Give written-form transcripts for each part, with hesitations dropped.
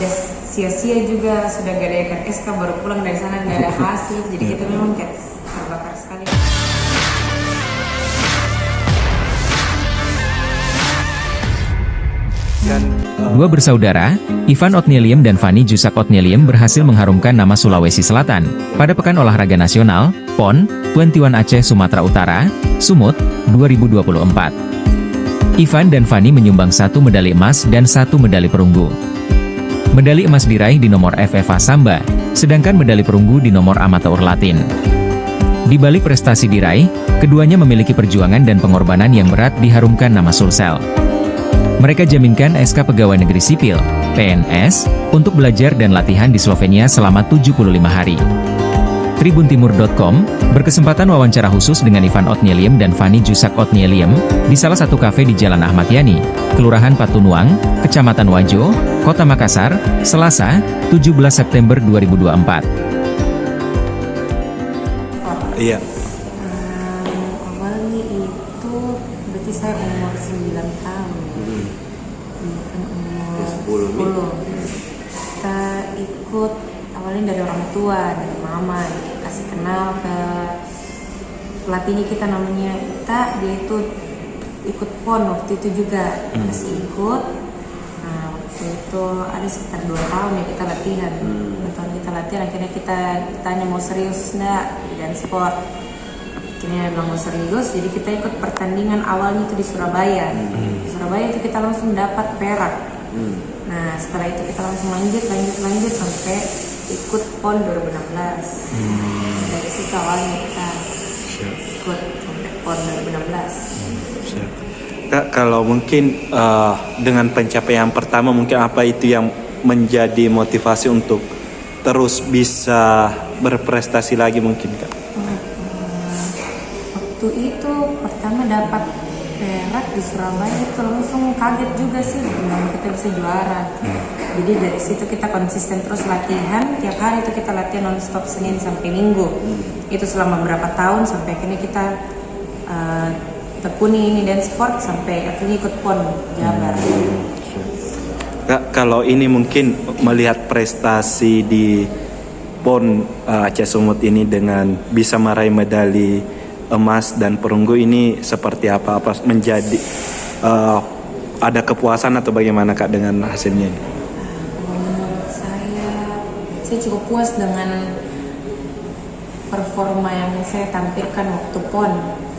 udah sia-sia juga, sudah gadaikan SK baru pulang dari sana nggak ada hasil, jadi kita memang kayak terbakar sekali. Dua bersaudara, Ivan Otnilium dan Fanny Jusak Otnilium berhasil mengharumkan nama Sulawesi Selatan pada Pekan Olahraga Nasional, PON, 21 Aceh Sumatera Utara, Sumut, 2024. Ivan dan Fanny menyumbang 1 medali emas dan 1 medali perunggu. Medali emas diraih di nomor FFA Samba, sedangkan medali perunggu di nomor amateur Latin. Di balik prestasi diraih, keduanya memiliki perjuangan dan pengorbanan yang berat diharumkan nama Sulsel. Mereka jaminkan SK Pegawai Negeri Sipil, PNS, untuk belajar dan latihan di Slovenia selama 75 hari. Tribuntimur.com berkesempatan wawancara khusus dengan Ivan Otnilium dan Fanny Jusak Otnilium di salah satu kafe di Jalan Ahmad Yani, Kelurahan Patunuang, Kecamatan Wajo, Kota Makassar, Selasa, 17 September 2024. Iya. Awalnya itu berarti saya umur 9 tahun. Umur 10. Kita ikut awalnya dari orang tua, dari mama, kasih kenal ke pelatihnya kita namanya Ita, dia itu ikut PON waktu itu juga, kasih ikut. Nah waktu itu ada sekitar 2 tahun ya kita latihan. 2 tahun kita latihan, akhirnya kita tanya mau serius enggak dan sport. Akhirnya bilang mau serius, jadi kita ikut pertandingan awalnya itu di Surabaya. Di Surabaya itu kita langsung dapat perak. Nah setelah itu kita langsung lanjut sampai ikut PON 2016. Dari situ awalnya kita ikut sampai PON 2016. Kak, kalau mungkin dengan pencapaian pertama, mungkin apa itu yang menjadi motivasi untuk terus bisa berprestasi lagi mungkin, Kak? Waktu itu pertama dapat perak di Surabaya itu langsung kaget juga sih, kita bisa juara. Jadi dari situ kita konsisten terus latihan, tiap hari itu kita latihan non-stop Senin sampai Minggu. Itu selama berapa tahun sampai akhirnya kita tekuni ini dan sport sampai akhirnya ikut PON Jabar. Kak, kalau ini mungkin melihat prestasi di PON Aceh Sumut ini dengan bisa meraih medali emas dan perunggu ini seperti apa menjadi ada kepuasan atau bagaimana Kak dengan hasilnya? Menurut saya cukup puas dengan performa yang saya tampilkan waktu PON.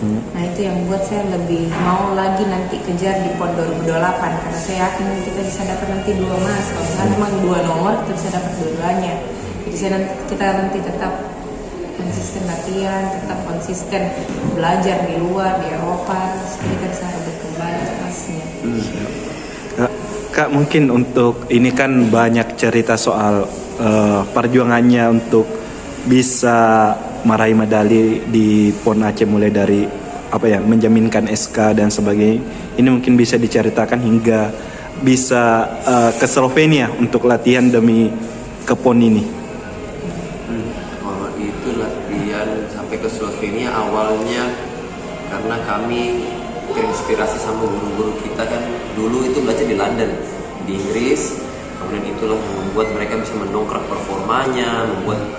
Nah itu yang buat saya lebih mau lagi nanti kejar di PON 2028 karena saya yakin kita bisa dapat nanti 2 emas. Kalau misalnya memang 2 nomor kita bisa dapat dua-duanya. Jadi kita nanti tetap konsisten latihan, tetap konsisten belajar di luar, di Eropa, supaya kita bisa rebut kembali emasnya. Kak, mungkin untuk ini kan banyak cerita soal perjuangannya untuk bisa meraih medali di PON Aceh, mulai dari menjaminkan SK dan sebagainya. Ini mungkin bisa diceritakan hingga bisa ke Slovenia untuk latihan demi ke PON ini. Kalau itu latihan sampai ke Slovenia awalnya karena kami terinspirasi sama guru-guru kita kan dulu itu belajar di London, di Inggris. Kemudian itulah yang membuat mereka bisa mendongkrak performanya,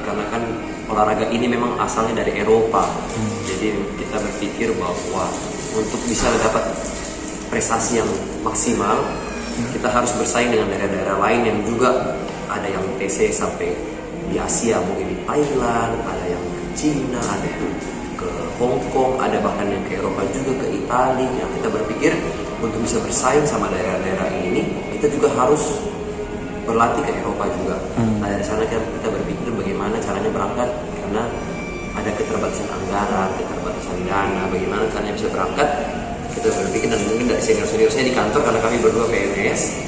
karena kan olahraga ini memang asalnya dari Eropa. Jadi kita berpikir bahwa untuk bisa dapat prestasi yang maksimal, kita harus bersaing dengan daerah-daerah lain yang juga ada yang TC sampai di Asia, mungkin di Thailand, ada yang ke Cina, ada yang ke Hong Kong, ada bahkan yang ke Eropa juga, ke Italia. Yang kita berpikir untuk bisa bersaing sama daerah-daerah ini, kita juga harus berlatih ke Eropa juga. Nah dari sana kita berpikir bagaimana caranya berangkat, karena ada keterbatasan anggaran, keterbatasan dana, bagaimana caranya bisa berangkat. Kita berpikir, dan mungkin dari senior-senior saya di kantor, karena kami berdua PNS,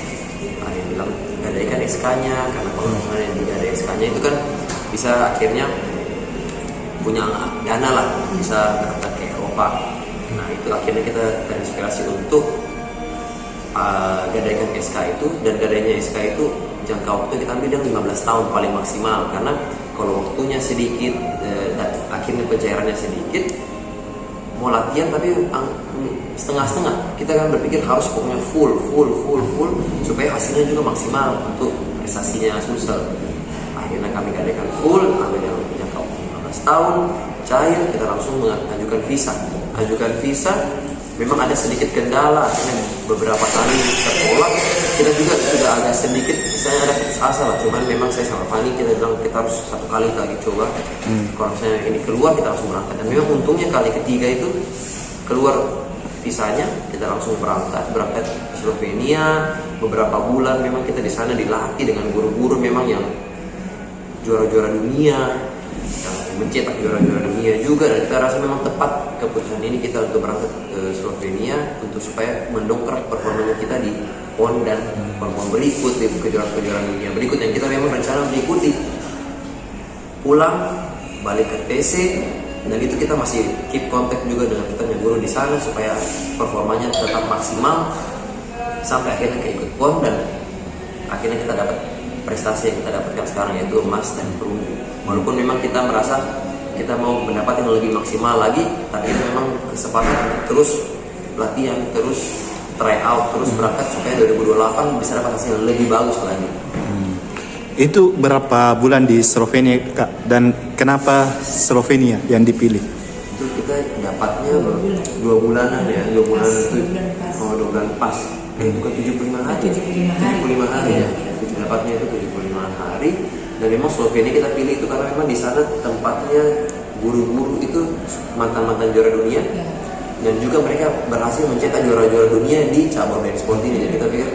ada yang bilang gadaikan SK-nya, karena kalau misalnya yang tidak ada SK-nya itu kan bisa akhirnya punya dana lah, bisa berangkat ke Eropa. Nah itu akhirnya kita terinspirasi untuk gadaikan SK itu, dan gadainya SK itu jangka waktu kita ambil yang 15 tahun paling maksimal, karena kalau waktunya sedikit dan akhirnya pencairannya sedikit, mau latihan tapi setengah-setengah. Kita kan berpikir harus pokoknya full supaya hasilnya juga maksimal untuk prestasinya Sulsel. Akhirnya kami gadakan full, ambil yang jangka 15 tahun, cair, kita langsung mengajukan visa. Ajukan visa, memang ada sedikit kendala, akhirnya beberapa kali tertolak. Kita juga sudah agak sedikit, misalnya ada putus asa lah, cuman memang saya sama Fani kita bilang kita harus satu kali lagi coba. Kalau misalnya ini keluar kita langsung berangkat. Dan memang untungnya kali ketiga itu keluar visanya, kita langsung berangkat ke Slovenia. Beberapa bulan memang kita di sana dilatih dengan guru-guru memang yang juara-juara dunia, yang mencetak juara-juara dunia juga, dan kita rasa memang tepat keputusan ini kita untuk berangkat ke Slovenia untuk supaya mendongkrak performanya kita di PON dan PON berikut, di kejuaraan-kejuaraan dunia berikut yang kita memang rencana mengikuti. Pulang balik ke TC, dan itu kita masih keep kontak juga dengan kita punya guru di sana supaya performanya tetap maksimal sampai akhirnya ke ikut PON, dan akhirnya kita dapat prestasi yang kita dapatkan sekarang, yaitu emas dan perunggu. Walaupun memang kita merasa kita mau mendapat yang lebih maksimal lagi, tapi itu memang kesempatan terus latihan, terus try out, terus berangkat supaya 2028 bisa dapat hasil yang lebih bagus lagi. Itu berapa bulan di Slovenia, Kak? Dan kenapa Slovenia yang dipilih? Itu kita dapatnya 2 bulanan ya, 2 bulan itu. 2 bulan pas. Bukan 75 hari. 75 hari ya. Dapatnya itu 75 hari. Dan memang Slovenia kita pilih itu karena memang di sana tempatnya guru-guru itu mantan-mantan juara dunia. Dan juga mereka berhasil mencetak juara-juara dunia di cabang tenis pon ini. Jadi kita pikir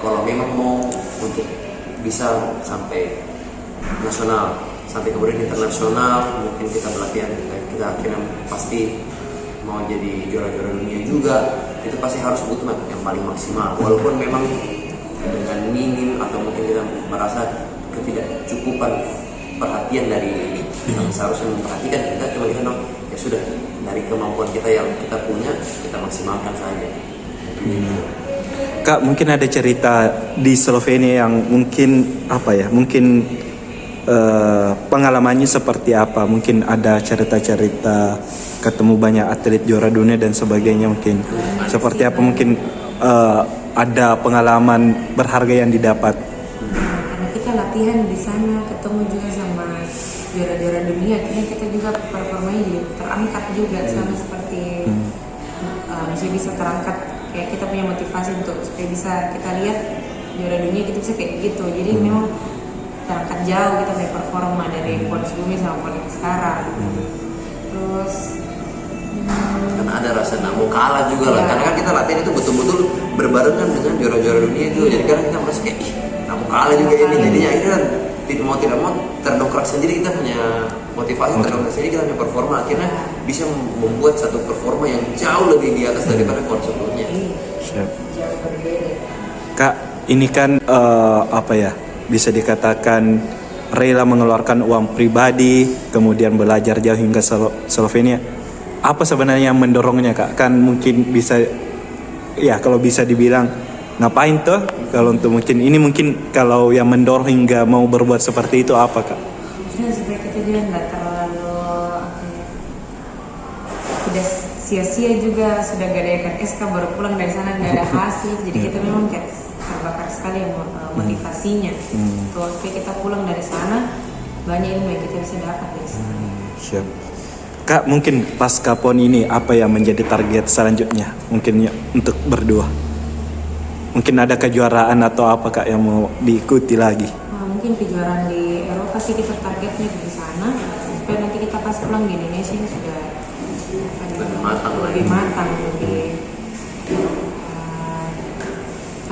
kalau memang mau untuk bisa sampai nasional, sampai kemudian internasional, mungkin kita berlatihan, kita akhirnya pasti mau jadi juara-juara dunia juga, itu pasti harus butuh yang paling maksimal. Walaupun memang dengan minim atau mungkin kita merasa ketidakcukupan perhatian dari yang seharusnya memperhatikan kita, cuma kita ya sudah, dari kemampuan kita yang kita punya kita maksimalkan saja. Kak, mungkin ada cerita di Slovenia yang mungkin apa ya, mungkin pengalamannya seperti apa? Mungkin ada cerita-cerita ketemu banyak atlet juara dunia dan sebagainya, mungkin seperti apa? Mungkin ada pengalaman berharga yang didapat. Karena kita latihan di sana, ketemu juga sama juara-juara dunia, akhirnya kita juga performanya jadi terangkat juga sama seperti bisa terangkat. Kayak kita punya motivasi untuk supaya bisa kita lihat juara dunia kita bisa kayak gitu. Jadi memang terangkat jauh kita punya performa dari PON sebelumnya sama PON yang sekarang. Terus karena ada rasa nak mau kalah juga lah, karena kan kita latihan itu betul-betul berbarengan dengan juara-juara dunia itu. Jadi kan kita merasa kayak nak mau kalah juga ini, jadinya akhirnya tidak mau terdongkrak sendiri, kita punya motivasi, terdongkrak sendiri, kita punya performa, akhirnya bisa membuat satu performa yang jauh lebih di atas daripada PON sebelumnya. Siap. Kak, ini kan apa ya, bisa dikatakan rela mengeluarkan uang pribadi, kemudian belajar jauh hingga Slovenia. Apa sebenarnya yang mendorongnya, Kak? Kan mungkin bisa, ya kalau bisa dibilang ngapain tuh? Kalau untuk mungkin kalau yang mendorong hingga mau berbuat seperti itu apa, Kak? supaya kita juga nggak terlalu tidak sia-sia juga, sudah gadakan SK baru pulang dari sana nggak ada hasil, jadi kita memang kayak terbakar sekali motivasinya. Terus supaya kita pulang dari sana banyak ilmu yang kita bisa dapat dari sana. Siap. Kak, mungkin pasca PON ini apa yang menjadi target selanjutnya? Mungkin ya, untuk berdua. Mungkin ada kejuaraan atau apa, Kak, yang mau diikuti lagi? Mungkin kejuaraan di Eropa sih kita targetnya di sana, supaya nanti kita pas pulang di Indonesia ini sudah lebih matang, lebih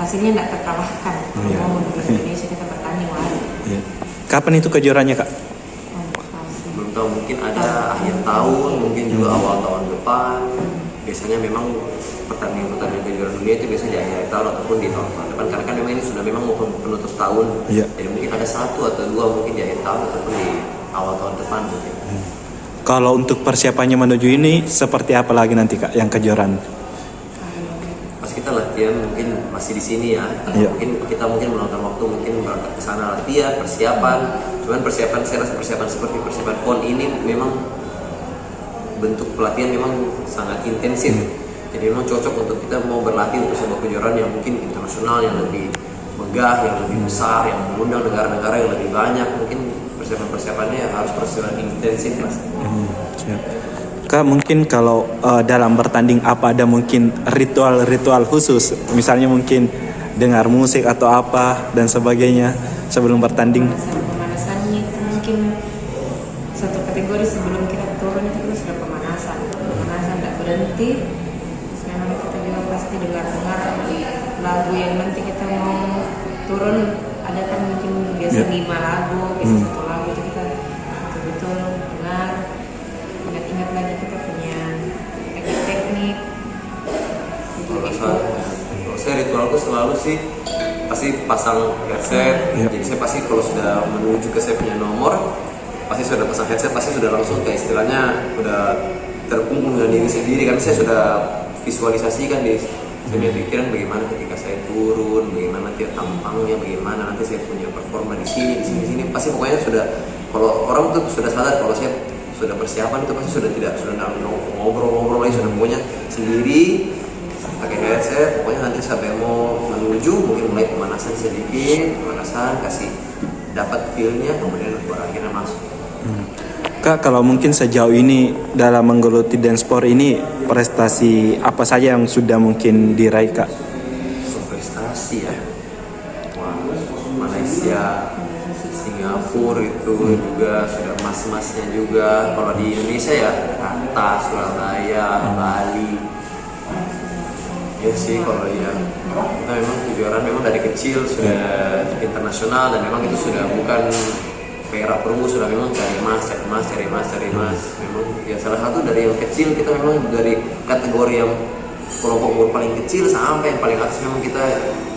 hasilnya tidak terkalahkan. Mau di Indonesia kita bertanding lagi. Ya. Kapan itu kejuaraannya, Kak? Belum tahu, mungkin ada akhir tahun, mungkin juga awal tahun depan. Biasanya memang pertandingan kejuaraan dunia itu biasanya di akhir tahun ataupun di tahun depan, karena kan memang ini sudah memang mau penutup tahun. Jadi mungkin ada 1 atau 2 mungkin di akhir tahun ataupun di awal tahun depan mungkin. Kalau untuk persiapannya menuju ini seperti apa lagi nanti, Kak, yang kejuaraan? Pas kita latihan mungkin masih di sini ya. Mungkin kita meluangkan waktu mungkin berangkat ke sana latihan, persiapan. Cuman persiapan, saya rasa persiapan seperti persiapan PON ini memang bentuk pelatihan memang sangat intensif. Jadi memang cocok untuk kita mau berlatih untuk sebuah kejuaraan yang mungkin internasional, yang lebih megah, yang lebih besar, yang mengundang negara-negara yang lebih banyak. Mungkin persiapan-persiapannya harus persiapan intensif pasti. Siap. Kak, mungkin kalau dalam bertanding apa ada mungkin ritual-ritual khusus, misalnya mungkin dengar musik atau apa dan sebagainya sebelum bertanding? Pemanasannya itu mungkin satu kategori sebelum kita turun itu kita sudah pemanasan tidak berhenti. Terus memang kita juga pasti dengar lagu yang nanti kita mau turun, ada kan mungkin biasa 5 lagu, biasa 1 lagu, itu kita betul-betul dengar, ingat-ingat lagi kita punya teknik-teknik. Kalau saya ritualku selalu sih pasti pasang headset. Jadi saya pasti kalau sudah menuju ke saya punya nomor, pasti sudah pasang headset, pasti sudah langsung ke istilahnya udah terkungkung dengan diri sendiri, kan saya sudah visualisasikan di punya pikiran bagaimana ketika saya turun, bagaimana nanti tampangnya, bagaimana nanti saya punya performa di sini, pasti pokoknya sudah, kalau orang tuh sudah sadar kalau saya sudah persiapan itu pasti sudah ngobrol lagi, sudah pokoknya sendiri pakai headset, pokoknya nanti sampai mau menuju mungkin mulai pemanasan sedikit, kasih dapat feel-nya, kemudian baru akhirnya masuk. Kak, kalau mungkin sejauh ini dalam menggeluti dance sport ini prestasi apa saja yang sudah mungkin diraih, Kak? Prestasi ya, wah, Malaysia, Singapura itu juga sudah emas-emasnya juga. Kalau di Indonesia ya Jakarta, Surabaya, Bali. Ya sih, kalau ya kita memang kejuaraan memang dari kecil sudah internasional, dan memang itu sudah bukan perak perunggu, sudah memang cari emas. Memang ya salah satu dari yang kecil kita memang dari kategori yang kelompok umur paling kecil sampai yang paling atas, memang kita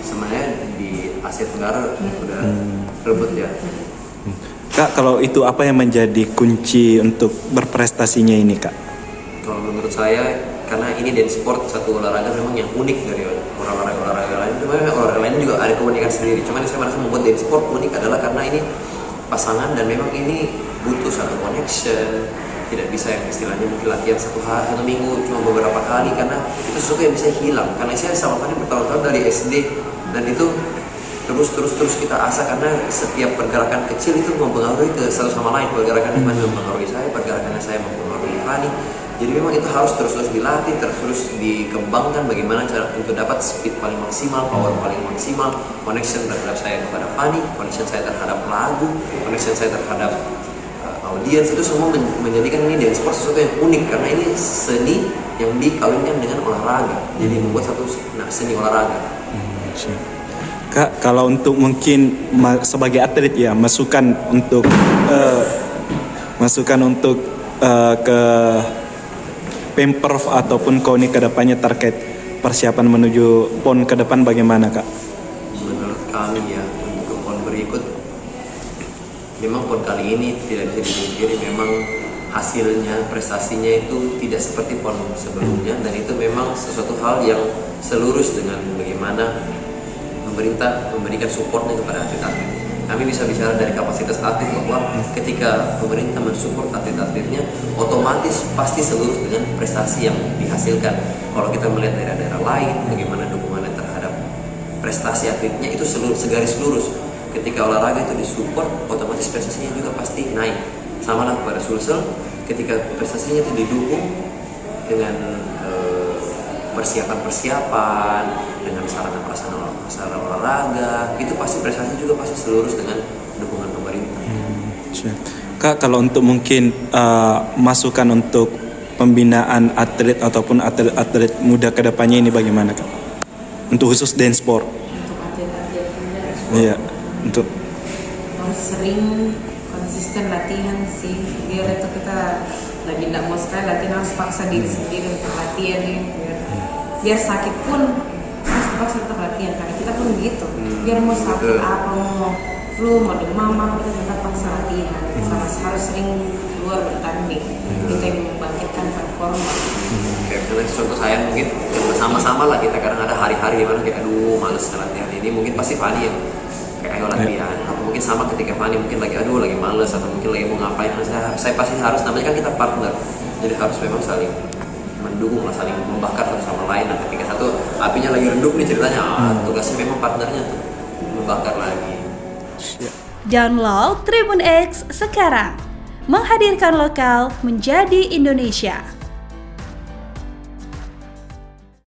sebenarnya di Asia Tenggara udah rebut ya. Kak, kalau itu apa yang menjadi kunci untuk berprestasinya ini, Kak? Kalau menurut saya, karena ini dance sport satu olahraga memang yang unik dari olahraga lain. Cuma olahraga lain juga ada keunikan sendiri. Cuman saya merasa membuat dance sport unik adalah karena ini pasangan, dan memang ini butuh satu connection. Tidak bisa yang istilahnya mungkin latihan satu minggu cuma beberapa kali, karena itu sesuatu yang bisa hilang. Karena saya sama Fani bertahun-tahun dari SD, dan itu terus kita asah, karena setiap pergerakan kecil itu mempengaruhi ke satu sama lain. Pergerakan Fani mempengaruhi saya, pergerakannya saya mempengaruhi Fani. Jadi memang itu harus terus dilatih, terus dikembangkan bagaimana cara untuk dapat speed paling maksimal, power paling maksimal, connection terhadap saya kepada Fani, connection saya terhadap lagu, connection saya terhadap audiens, itu semua menjadikan ini dance sport sesuatu yang unik, karena ini seni yang dikawinkan dengan olahraga. Jadi membuat satu seni olahraga. Kak, kalau untuk mungkin sebagai atlet ya, masukan untuk ke Pemprov ataupun KONI ke depannya terkait persiapan menuju PON ke depan bagaimana, Kak? Menurut kami ya, untuk PON berikut, memang PON kali ini tidak bisa dipungkiri memang hasilnya, prestasinya itu tidak seperti PON sebelumnya, dan itu memang sesuatu hal yang selurus dengan bagaimana pemerintah memberikan supportnya kepada atlet-atlet. Kami bisa bicara dari kapasitas atlet, bahwa ketika pemerintah mensupport atlet-atletnya, otomatis pasti selurus dengan prestasi yang dihasilkan. Kalau kita melihat daerah-daerah lain, bagaimana dukungannya terhadap prestasi atletnya itu segaris lurus. Ketika olahraga itu disupport, otomatis prestasinya juga pasti naik. Sama lah pada Sulsel, ketika prestasinya itu didukung dengan persiapan, dengan sarana prasarana olahraga, itu pasti prestasi juga pasti selurus dengan dukungan pemerintah. Kak, kalau untuk mungkin masukan untuk pembinaan atlet ataupun atlet muda ke depannya ini bagaimana, Kak? Untuk khusus dance sport. Untuk atlet-atlet muda, Iya, untuk harus sering konsisten latihan sih, biar itu kita lagi tidak mau sekali latihan, harus paksa diri sendiri untuk latihan nih, biar sakit pun harus terpaksa tetap latihan, karena kita pun begitu. Biar mau sakit apa, mau flu, mau demam, kita tetap paksa latihan. Harus sering keluar bertanding, kita yang membangkitkan performa. Kayak contoh saya mungkin sama-sama lah, kita kadang ada hari-hari dimana kayak aduh males latihan ini, mungkin pasti Fani yang kayak ayo latihan, atau mungkin sama ketika Fani mungkin lagi aduh lagi males, atau mungkin lagi mau ngapain, saya pasti harus, namanya kan kita partner. Jadi harus memang saling mendukung lah, saling membakar satu sama lain. Nah, ketika satu apinya lagi redup nih ceritanya, tugasnya memang partnernya tuh membakar lagi. Download Tribun X sekarang, menghadirkan lokal menjadi Indonesia.